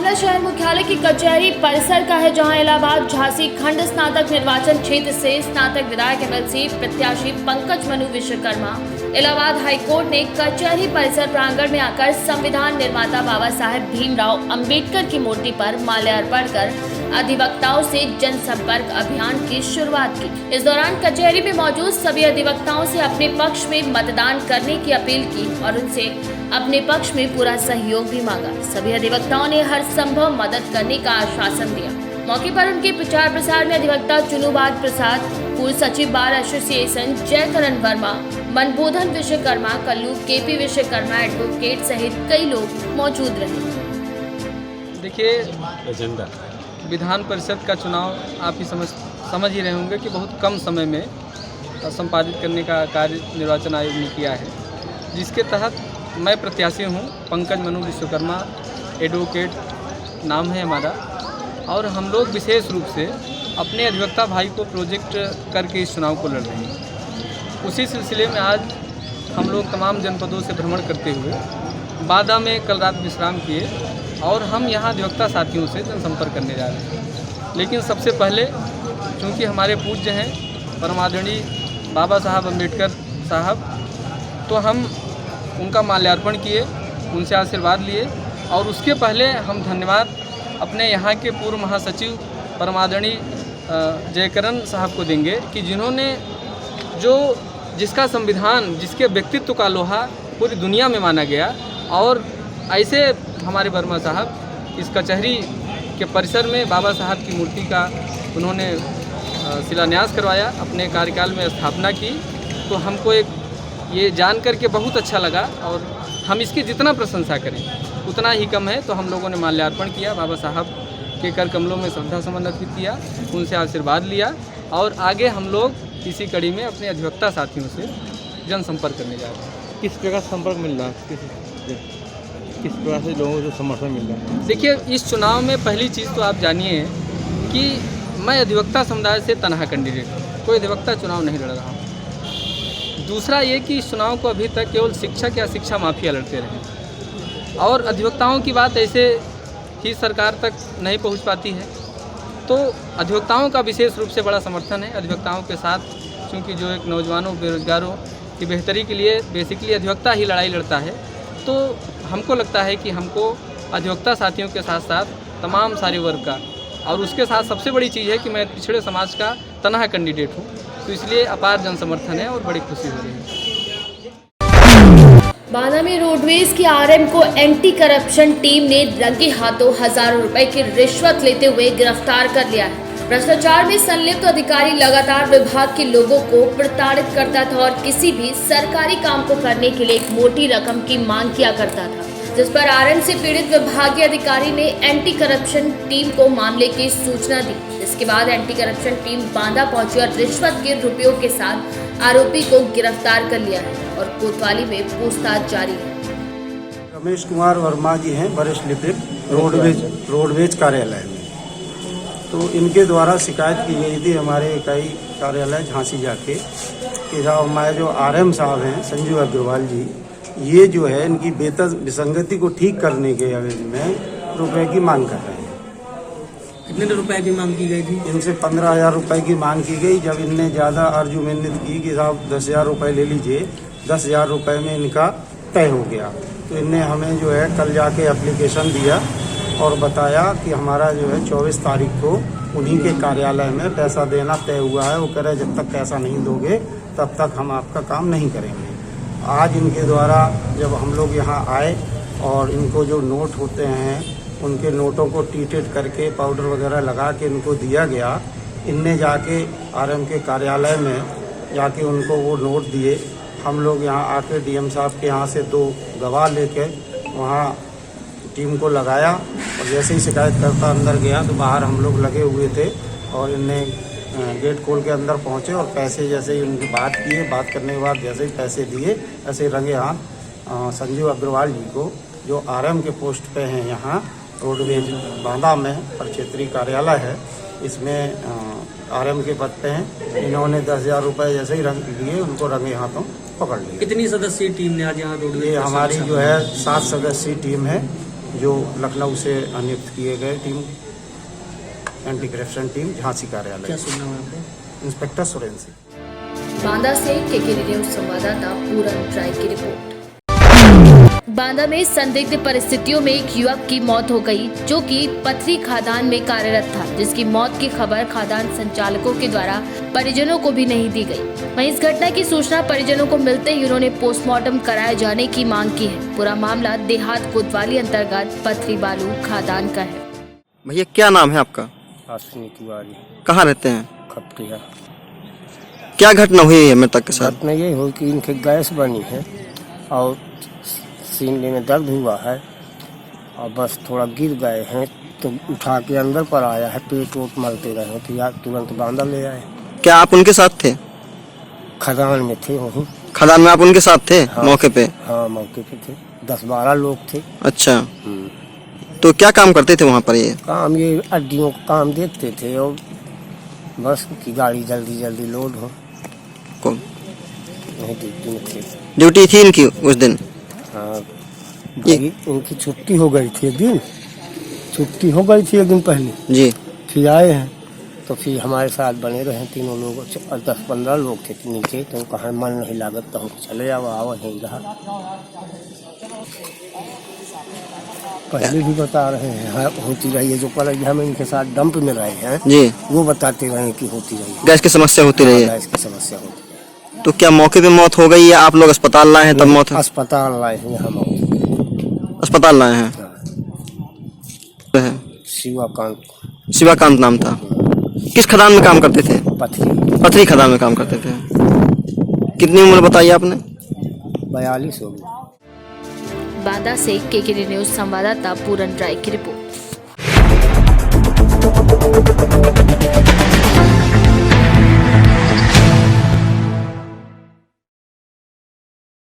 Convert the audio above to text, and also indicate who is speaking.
Speaker 1: मामला शहर मुख्यालय की कचहरी परिसर का है, जहां इलाहाबाद झांसी खंड स्नातक निर्वाचन क्षेत्र से स्नातक विधायक एमएलसी प्रत्याशी पंकज मनु विश्वकर्मा इलाहाबाद हाईकोर्ट ने कचहरी परिसर प्रांगण में आकर संविधान निर्माता बाबा साहेब भीमराव अंबेडकर की मूर्ति पर माल्यार्पण कर अधिवक्ताओं से जनसंपर्क अभियान की शुरुआत की। इस दौरान कचहरी में मौजूद सभी अधिवक्ताओं से अपने पक्ष में मतदान करने की अपील की और उनसे अपने पक्ष में पूरा सहयोग भी मांगा। सभी अधिवक्ताओं ने हर संभव मदद करने का आश्वासन दिया। मौके पर उनके प्रचार प्रसार में अधिवक्ता चुनुबाद प्रसाद, पूर्व सचिव bar association Jaikaran Verma, Manbodhan Vishwakarma, Kallu KP Vishwakarma, advocate सहित कई लोग मौजूद रहे।
Speaker 2: देखिए, एजेंडा विधान परिषद का चुनाव आप ही समझ ही रहे होंगे कि बहुत कम समय में संपादित करने का कार्य निर्वाचन आयोग ने किया है, जिसके तहत मैं प्रत्याशी हूं। पंकज मनु विश्वकर्मा एडवोकेट नाम है हमारा, और हम लोग विशेष रूप से अपने अधिवक्ता भाई को प्रोजेक्ट करके इस चुनाव को लड़ रहे हैं। उसी सिलसिले में आज हम लोग तमाम जनपदों से भ्रमण करते हुए बादा में कल रात विश्राम किए और हम यहाँ अधिवक्ता साथियों से जनसंपर्क करने जा रहे हैं। लेकिन सबसे पहले चूँकि हमारे पूज्य हैं परम आदरणीय बाबा साहब अम्बेडकर साहब, तो हम उनका माल्यार्पण किए, उनसे आशीर्वाद लिए और उसके पहले हम धन्यवाद अपने यहाँ के पूर्व महासचिव परम आदरणीय जयकरण साहब को देंगे कि जिन्होंने जिसका संविधान, जिसके व्यक्तित्व का लोहा पूरी दुनिया में माना गया, और ऐसे हमारे वर्मा साहब इस कचहरी के परिसर में बाबा साहब की मूर्ति का उन्होंने शिलान्यास करवाया, अपने कार्यकाल में स्थापना की। तो हमको ये जान करके बहुत अच्छा लगा और हम इसकी जितना प्रशंसा करें उतना ही कम है। तो हम लोगों ने माल्यार्पण किया, बाबा साहब के कर कमलों में श्रद्धा सुमन अर्पित किया, उनसे आशीर्वाद लिया और आगे हम लोग इसी कड़ी में अपने अधिवक्ता साथियों से जनसंपर्क करने जा रहे हैं।
Speaker 3: किस प्रकार संपर्क मिल रहा है, किस प्रकार से लोगों को समर्थन मिल रहा है?
Speaker 2: देखिए, इस चुनाव में पहली चीज़ तो आप जानिए कि मैं अधिवक्ता समुदाय से तनहा कैंडिडेट हूँ, कोई अधिवक्ता चुनाव नहीं लड़ रहा हूँ। दूसरा ये कि इस चुनाव को अभी तक केवल शिक्षक या शिक्षा माफिया लड़ते रहे और अधिवक्ताओं की बात ऐसे ही सरकार तक नहीं पहुँच पाती है। तो अधिवक्ताओं का विशेष रूप से बड़ा समर्थन है। अधिवक्ताओं के साथ चूँकि जो एक नौजवानों बेरोजगारों की बेहतरी के लिए बेसिकली अधिवक्ता ही लड़ाई लड़ता है, तो हमको लगता है कि हमको अधिवक्ता साथियों के साथ साथ तमाम सारे वर्ग का, और उसके साथ सबसे बड़ी चीज़ है कि मैं पिछड़े समाज का तनहा कैंडिडेट हूँ, तो इसलिए अपार जन समर्थन है और बड़ी खुशी हो रही है।
Speaker 1: बादा में रोडवेज की आरएम को एंटी करप्शन टीम ने रंगे हाथों हजारों रुपए की रिश्वत लेते हुए गिरफ्तार कर लिया है। भ्रष्टाचार में संलिप्त अधिकारी लगातार विभाग के लोगों को प्रताड़ित करता था और किसी भी सरकारी काम को करने के लिए एक मोटी रकम की मांग किया करता था, जिस पर आरएम से पीड़ित विभागीय अधिकारी ने एंटी करप्शन टीम को मामले की सूचना दी। इसके बाद एंटी करप्शन टीम बांदा पहुंची और रिश्वत के रुपयों के साथ आरोपी को गिरफ्तार कर लिया है और कोतवाली में पूछताछ जारी है।
Speaker 4: रमेश कुमार वर्मा जी हैं, वरिष्ठ लिपिक रोडवेज कार्यालय में। तो इनके द्वारा शिकायत की गई थी हमारे इकाई कार्यालय झांसी जाके कि साहब हमारे जो आरएम साहब हैं संजू अग्रवाल जी, ये जो है इनकी वेतन विसंगति को ठीक करने के एवज में रुपए की मांग कर रहे हैं।
Speaker 5: कितने रुपए की मांग की गई थी?
Speaker 4: इनसे 15,000 रुपए की मांग की गई। जब इनने ज़्यादा अर्जुमिन्नत की कि साहब 10,000 रुपये ले लीजिए, 10,000 रुपये में इनका तय हो गया। तो इनने हमें जो है कल जाके एप्लीकेशन दिया और बताया कि हमारा जो है 24 तारीख को उन्हीं के कार्यालय में पैसा देना तय हुआ है। वो कह रहे जब तक पैसा नहीं दोगे तब तक हम आपका काम नहीं करेंगे। आज इनके द्वारा जब हम लोग यहाँ आए और इनको जो नोट होते हैं उनके नोटों को ट्रीटेड करके पाउडर वगैरह लगा के इनको दिया गया, इनने जाके आरएम के कार्यालय में जाके उनको वो नोट दिए। हम लोग यहाँ आके डीएम साहब के यहाँ से 2 गवाह लेके वहाँ टीम को लगाया और जैसे ही शिकायतकर्ता अंदर गया तो बाहर हम लोग लगे हुए थे और इनने गेट खोल के अंदर पहुँचे और पैसे जैसे ही उनकी बात किए, बात करने के बाद जैसे ही पैसे दिए ऐसे रंगे हाथ संजीव अग्रवाल जी को, जो आरएम के पोस्ट पे हैं यहाँ रोडवेज बांदा में प्रक्षेत्रीय कार्यालय है, इसमें आरएम के पद पे हैं। इन्होंने 10,000 रुपये जैसे ही रंग लिए उनको रंगे हाथों पकड़ लिया।
Speaker 5: कितनी सदस्यीय टीम ने आज यहाँ रोडवेज?
Speaker 4: ये हमारी जो है 7 सदस्यीय टीम है जो लखनऊ से नियुक्त किए गए team anti corruption team Jhansi कार्यालय।
Speaker 5: क्या सुनना है आपको?
Speaker 4: इंस्पेक्टर सुरेंद्र सिंह।
Speaker 1: बांदा से केकेडी न्यूज संवाददाता पूरन ट्राई की रिपोर्ट। बांदा में संदिग्ध परिस्थितियों में एक युवक की मौत हो गई, जो कि पथरी खदान में कार्यरत था, जिसकी मौत की खबर खदान संचालकों के द्वारा परिजनों को भी नहीं दी गई। वहीं इस घटना की सूचना परिजनों को मिलते ही उन्होंने पोस्टमार्टम कराए जाने की मांग की है। पूरा मामला देहात कोतवाली अंतर्गत पथरी बालू खदान का है।
Speaker 6: भैया क्या नाम है आपका?
Speaker 7: अश्विनी तिवारी,
Speaker 6: कहाँ रहते हैं?
Speaker 7: खपटिया।
Speaker 6: क्या घटना हुई है मृतक के साथ?
Speaker 7: घटना ये हुई कि इनके गैस बनी है और सीने में दर्द हुआ है और बस थोड़ा गिर गए हैं, तो उठा के अंदर पर आया है, पेट वोट मलते रहे तो यार तुरंत बांदा ले आए।
Speaker 6: क्या आप उनके साथ थे?
Speaker 7: खदान में थे वहीं।
Speaker 6: खदान में आप उनके साथ थे?
Speaker 7: हाँ,
Speaker 6: मौके पे?
Speaker 7: हाँ मौके पे थे, 10-12 लोग थे।
Speaker 6: अच्छा, तो क्या काम करते थे वहाँ पर ये?
Speaker 7: काम ये अड्डियों का काम देखते थे और बस की गाड़ी जल्दी जल्दी लोड हो,
Speaker 6: कौन
Speaker 7: वहीं ड्यूटी में थे।
Speaker 6: ड्यूटी थी इनकी उस दिन?
Speaker 7: हाँ, इनकी छुट्टी हो गई थी एक दिन, छुट्टी हो गई थी एक दिन पहले
Speaker 6: जी।
Speaker 7: फिर आए हैं तो फिर हमारे साथ बने रहे तीनों लोग, 10-15 लोग थे नीचे, तो कहा मन नहीं लागत तो हम चले आओ यहीं रहा। पहले भी बता रहे हैं हाँ, होती रही है, जो पलैया में इनके साथ डंप में रहे हैं
Speaker 6: जी,
Speaker 7: वो बताते रहे कि होती रही है,
Speaker 6: गैस की समस्या होती रही है।
Speaker 7: गैस की समस्या होती है।
Speaker 6: तो क्या मौके पे मौत हो गई या आप लोग अस्पताल लाए हैं तब मौत?
Speaker 7: अस्पताल लाए हैं यहाँ मौत।
Speaker 6: अस्पताल लाए हैं।
Speaker 7: शिवाकांत
Speaker 6: शिवाकांत नाम था। किस खदान में काम करते थे?
Speaker 7: पथरी।
Speaker 6: पथरी खदान में काम करते थे। कितनी उम्र बताई आपने?
Speaker 7: 42 हो गई।
Speaker 1: बांदा से केकेडी न्यूज संवाददाता पूरन राय की रिपोर्ट।